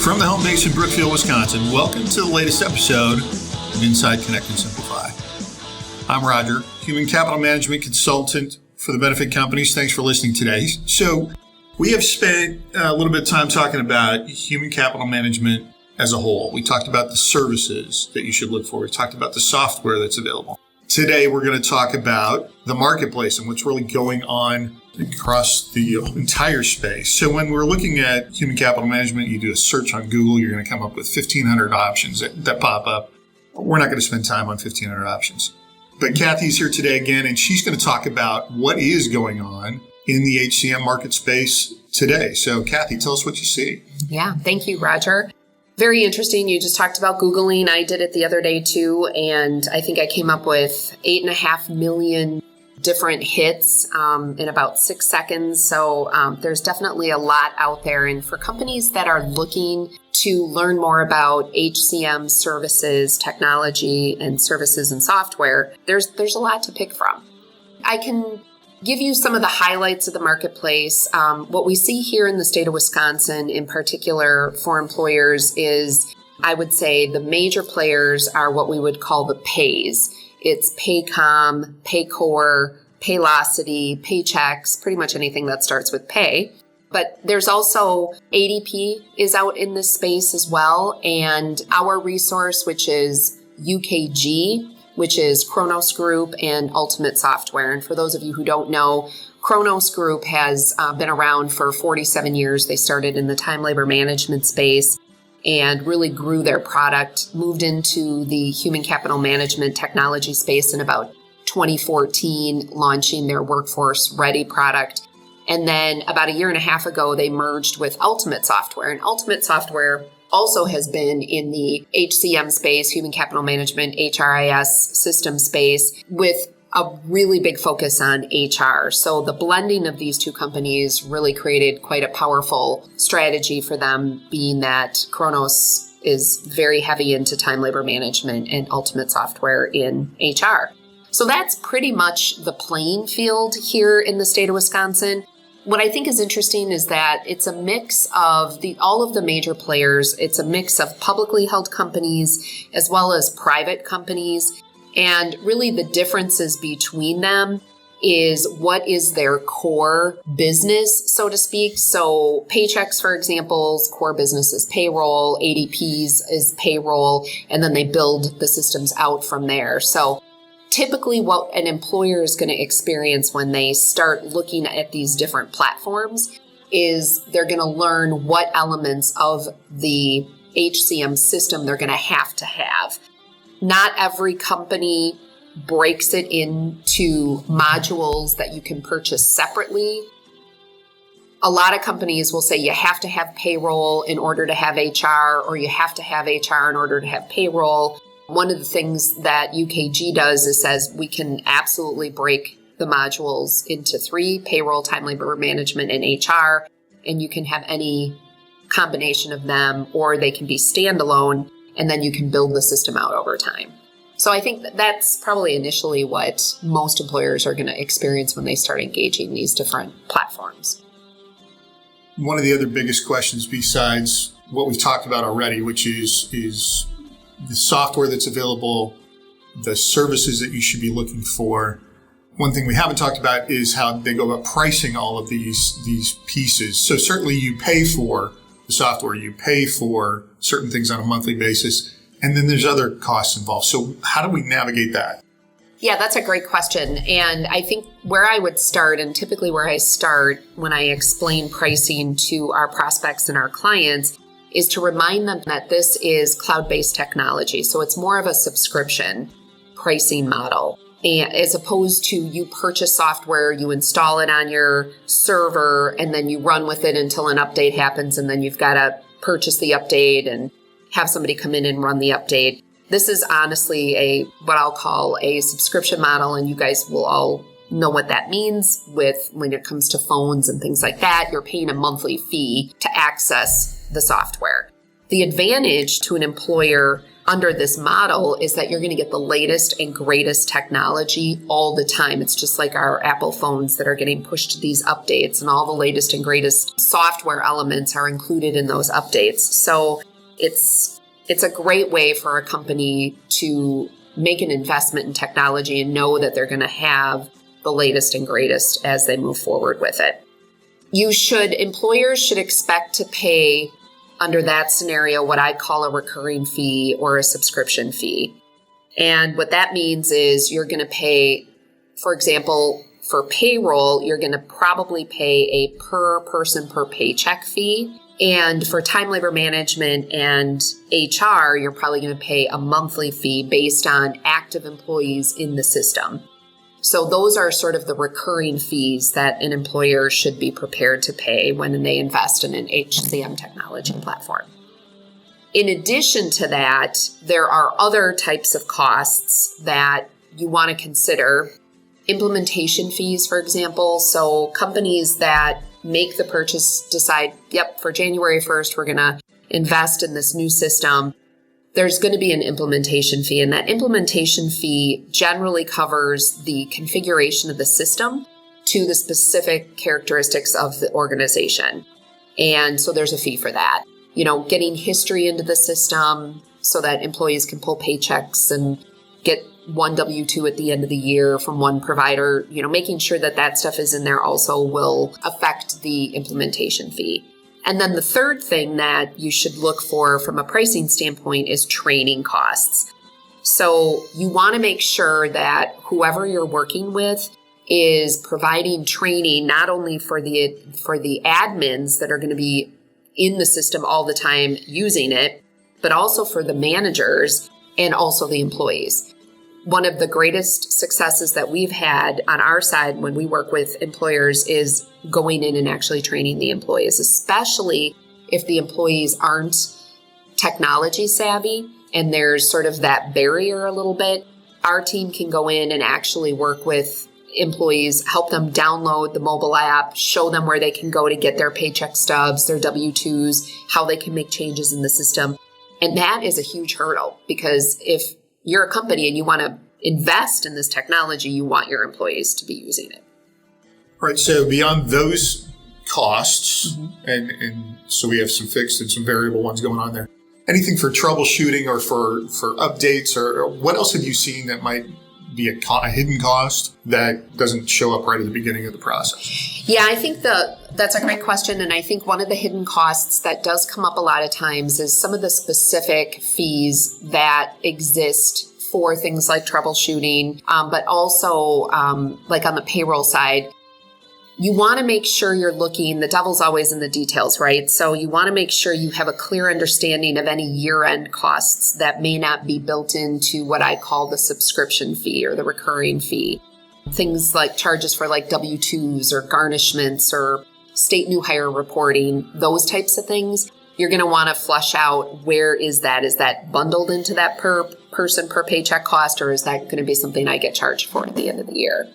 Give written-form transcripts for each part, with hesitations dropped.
From the home base in Brookfield, Wisconsin, welcome to the latest episode of Inside Connect and Simplify. I'm Roger, Human Capital Management Consultant for the benefit companies. Thanks for listening today. So we have spent a little bit of time talking about human capital management as a whole. We talked about the services that you should look for. We talked about the software that's available. Today, we're going to talk about the marketplace and what's really going on across the entire space. So when we're looking at human capital management, you do a search on Google, you're going to come up with 1,500 options that pop up. We're not going to spend time on 1,500 options. But Kathy's here today again, and she's going to talk about what is going on in the HCM market space today. So Kathy, tell us what you see. Yeah, thank you, Roger. Very interesting. You just talked about Googling. I did it the other day too, and I think I came up with 8.5 million different hits in about 6 seconds. So there's definitely a lot out there. And for companies that are looking to learn more about HCM services, technology, and services and software, there's a lot to pick from. I can give you some of the highlights of the marketplace. What we see here in the state of Wisconsin in particular for employers is, I would say the major players are what we would call the pays. It's Paycom, Paycor, Paylocity, Paychex, pretty much anything that starts with pay. But there's also ADP is out in this space as well. And our resource, which is UKG, which is Kronos Group and Ultimate Software. And for those of you who don't know, Kronos Group has been around for 47 years. They started in the time labor management space and really grew their product, moved into the human capital management technology space in about 2014, launching their Workforce Ready product. And then about a year and a half ago, they merged with Ultimate Software. And Ultimate Software also has been in the HCM space, human capital management, HRIS system space, with a really big focus on HR. So the blending of these two companies really created quite a powerful strategy for them, being that Kronos is very heavy into time labor management and Ultimate Software in HR. So that's pretty much the playing field here in the state of Wisconsin. What I think is interesting is that it's a mix of all of the major players. It's a mix of publicly held companies as well as private companies. And really the differences between them is what is their core business, so to speak. So Paychex, for example's core business is payroll, ADP's is payroll, and then they build the systems out from there. So typically what an employer is going to experience when they start looking at these different platforms is they're going to learn what elements of the HCM system they're going to have. Not every company breaks it into modules that you can purchase separately. A lot of companies will say you have to have payroll in order to have HR, or you have to have HR in order to have payroll. One of the things that UKG does is says we can absolutely break the modules into 3, payroll, time labor management, and HR, and you can have any combination of them, or they can be standalone, and then you can build the system out over time. So I think that's probably initially what most employers are going to experience when they start engaging these different platforms. One of the other biggest questions besides what we've talked about already, which is the software that's available, the services that you should be looking for. One thing we haven't talked about is how they go about pricing all of these pieces. So certainly you pay for the software, you pay for certain things on a monthly basis, and then there's other costs involved. So how do we navigate that? Yeah, that's a great question. And I think where I would start, and typically where I start when I explain pricing to our prospects and our clients, is to remind them that this is cloud-based technology. So it's more of a subscription pricing model. And as opposed to you purchase software, you install it on your server, and then you run with it until an update happens, and then you've got to purchase the update and have somebody come in and run the update. This is honestly what I'll call a subscription model, and you guys will all know what that means with when it comes to phones and things like that. You're paying a monthly fee to access the software. The advantage to an employer under this model is that you're going to get the latest and greatest technology all the time. It's just like our Apple phones that are getting pushed these updates, and all the latest and greatest software elements are included in those updates. So it's a great way for a company to make an investment in technology and know that they're going to have the latest and greatest as they move forward with it. Employers should expect to pay under that scenario what I call a recurring fee or a subscription fee. And what that means is you're going to pay, for example, for payroll, you're going to probably pay a per person per paycheck fee. And for time labor management and HR, you're probably going to pay a monthly fee based on active employees in the system. So those are sort of the recurring fees that an employer should be prepared to pay when they invest in an HCM technology platform. In addition to that, there are other types of costs that you want to consider. Implementation fees, for example. So companies that make the purchase decide, yep, for January 1st, we're going to invest in this new system. There's going to be an implementation fee, and that implementation fee generally covers the configuration of the system to the specific characteristics of the organization. And so there's a fee for that. Getting history into the system so that employees can pull paychecks and get one W-2 at the end of the year from one provider, making sure that that stuff is in there also will affect the implementation fee. And then the third thing that you should look for from a pricing standpoint is training costs. So you want to make sure that whoever you're working with is providing training not only for the admins that are going to be in the system all the time using it, but also for the managers and also the employees. One of the greatest successes that we've had on our side when we work with employers is going in and actually training the employees, especially if the employees aren't technology savvy and there's sort of that barrier a little bit. Our team can go in and actually work with employees, help them download the mobile app, show them where they can go to get their paycheck stubs, their W-2s, how they can make changes in the system. And that is a huge hurdle because if you're a company and you want to invest in this technology, you want your employees to be using it. All right. So beyond those costs, and so we have some fixed and some variable ones going on there. Anything for troubleshooting or for updates, or what else have you seen that might be a hidden cost that doesn't show up right at the beginning of the process? Yeah, I think that's a great question. And I think one of the hidden costs that does come up a lot of times is some of the specific fees that exist for things like troubleshooting, but also like on the payroll side. You want to make sure you're looking, the devil's always in the details, right? So you want to make sure you have a clear understanding of any year-end costs that may not be built into what I call the subscription fee or the recurring fee. Things like charges for like W-2s or garnishments or state new hire reporting, those types of things. You're going to want to flush out where is that? Is that bundled into that per person per paycheck cost, or is that going to be something I get charged for at the end of the year?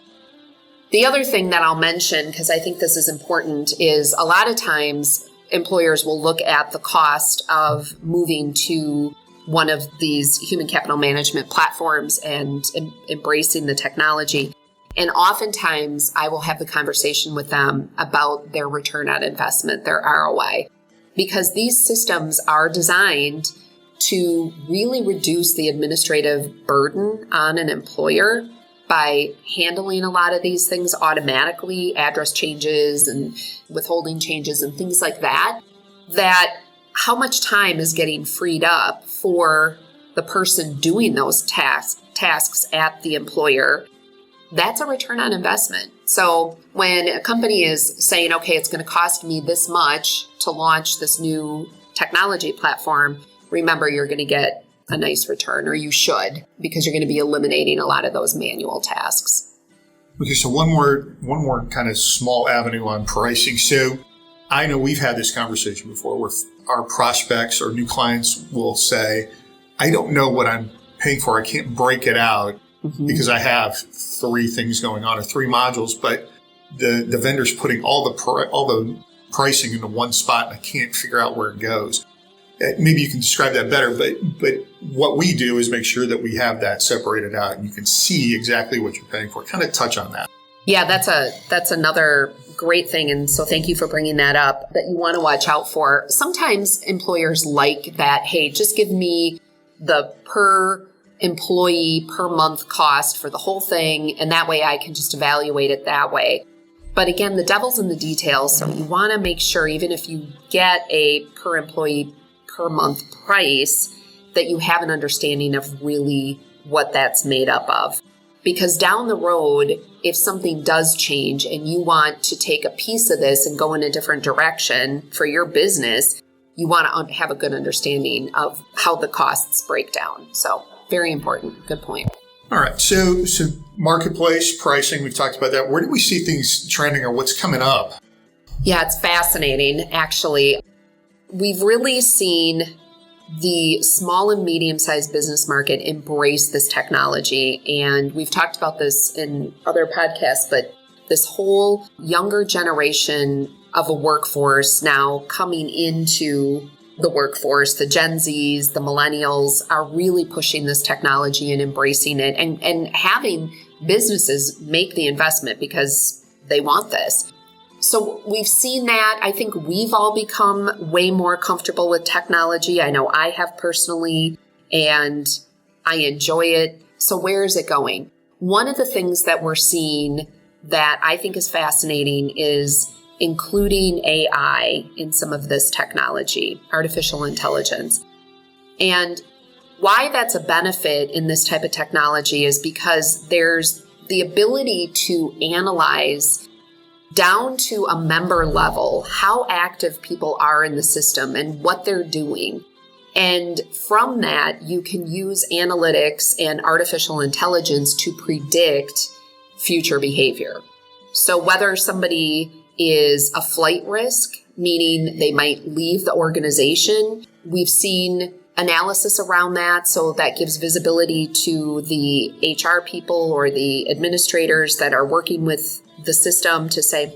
The other thing that I'll mention, because I think this is important, is a lot of times employers will look at the cost of moving to one of these human capital management platforms and embracing the technology. And oftentimes I will have the conversation with them about their return on investment, their ROI, because these systems are designed to really reduce the administrative burden on an employer by handling a lot of these things automatically, address changes and withholding changes and things like that, that how much time is getting freed up for the person doing those tasks at the employer. That's a return on investment. So when a company is saying, okay, it's going to cost me this much to launch this new technology platform, remember you're going to get a nice return, or you should, because you're going to be eliminating a lot of those manual tasks. Okay, so one more kind of small avenue on pricing. So I know we've had this conversation before where our prospects or new clients will say, I don't know what I'm paying for. I can't break it out because I have three things going on or three modules, but the vendor's putting all the pricing into one spot and I can't figure out where it goes. maybe you can describe that better, but what we do is make sure that we have that separated out and you can see exactly what you're paying for. Kind of touch on that. Yeah, that's another great thing. And so thank you for bringing that up, that you want to watch out for. Sometimes employers like that, hey, just give me the per employee per month cost for the whole thing. And that way I can just evaluate it that way. But again, the devil's in the details. So you want to make sure, even if you get a per employee per month price, that you have an understanding of really what that's made up of. Because down the road, if something does change and you want to take a piece of this and go in a different direction for your business, you want to have a good understanding of how the costs break down. So very important. Good point. All right. So marketplace pricing, we've talked about that. Where do we see things trending or what's coming up? Yeah, it's fascinating, actually. We've really seen the small and medium-sized business market embrace this technology. And we've talked about this in other podcasts, but this whole younger generation of a workforce now coming into the workforce, the Gen Zs, the millennials, are really pushing this technology and embracing it and having businesses make the investment because they want this. So we've seen that. I think we've all become way more comfortable with technology. I know I have personally, and I enjoy it. So where is it going? One of the things that we're seeing that I think is fascinating is including AI in some of this technology, artificial intelligence. And why that's a benefit in this type of technology is because there's the ability to analyze down to a member level how active people are in the system and what they're doing. And from that, you can use analytics and artificial intelligence to predict future behavior. So whether somebody is a flight risk, meaning they might leave the organization, we've seen analysis around that. So that gives visibility to the HR people or the administrators that are working with the system to say,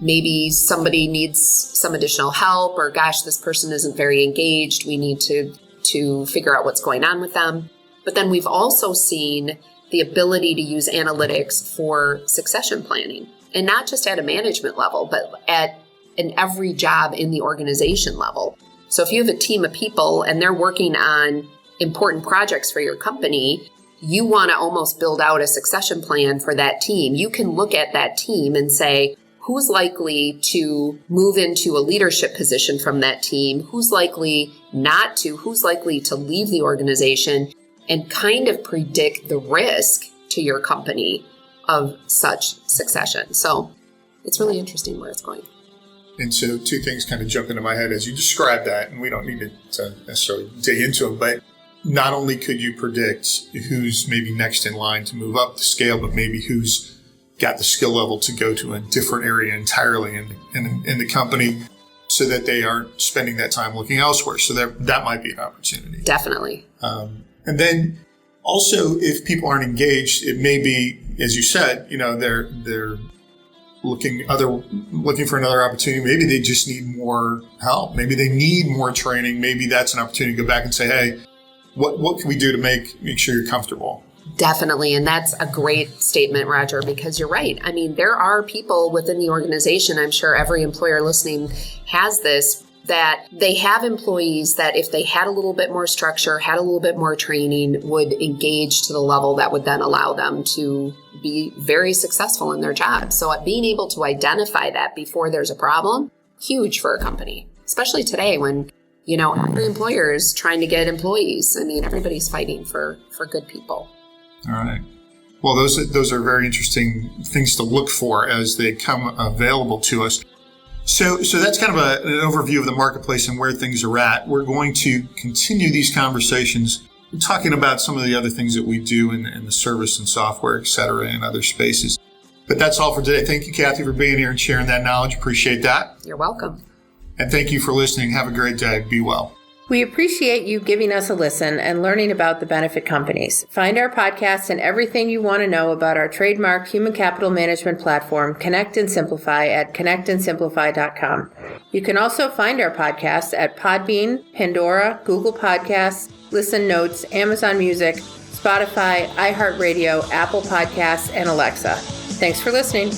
maybe somebody needs some additional help, or gosh, this person isn't very engaged. We need to figure out what's going on with them. But then we've also seen the ability to use analytics for succession planning, and not just at a management level, but at an every job in the organization level. So if you have a team of people and they're working on important projects for your company, you want to almost build out a succession plan for that team. You can look at that team and say, who's likely to move into a leadership position from that team? Who's likely not to? Who's likely to leave the organization? And kind of predict the risk to your company of such succession. So it's really interesting where it's going. And so two things kind of jump into my head as you describe that, and we don't need to necessarily dig into them, but not only could you predict who's maybe next in line to move up the scale, but maybe who's got the skill level to go to a different area entirely in the company so that they aren't spending that time looking elsewhere. So that might be an opportunity. Definitely. And then also, if people aren't engaged, it may be, as you said, they're looking for another opportunity. Maybe they just need more help. Maybe they need more training. Maybe that's an opportunity to go back and say, hey, what can we do to make sure you're comfortable? Definitely. And that's a great statement, Roger, because you're right. I mean, there are people within the organization, I'm sure every employer listening has this, that they have employees that if they had a little bit more structure, had a little bit more training, would engage to the level that would then allow them to be very successful in their job. So being able to identify that before there's a problem, huge for a company, especially today when, every employer is trying to get employees. I mean, everybody's fighting for good people. All right. Well, those are very interesting things to look for as they come available to us. So that's kind of an overview of the marketplace and where things are at. We're going to continue these conversations talking about some of the other things that we do in the service and software, et cetera, and other spaces. But that's all for today. Thank you, Kathy, for being here and sharing that knowledge. Appreciate that. You're welcome. And thank you for listening. Have a great day. Be well. We appreciate you giving us a listen and learning about the benefit companies. Find our podcast and everything you want to know about our trademark human capital management platform, Connect and Simplify, at connectandsimplify.com. You can also find our podcast at Podbean, Pandora, Google Podcasts, Listen Notes, Amazon Music, Spotify, iHeartRadio, Apple Podcasts, and Alexa. Thanks for listening.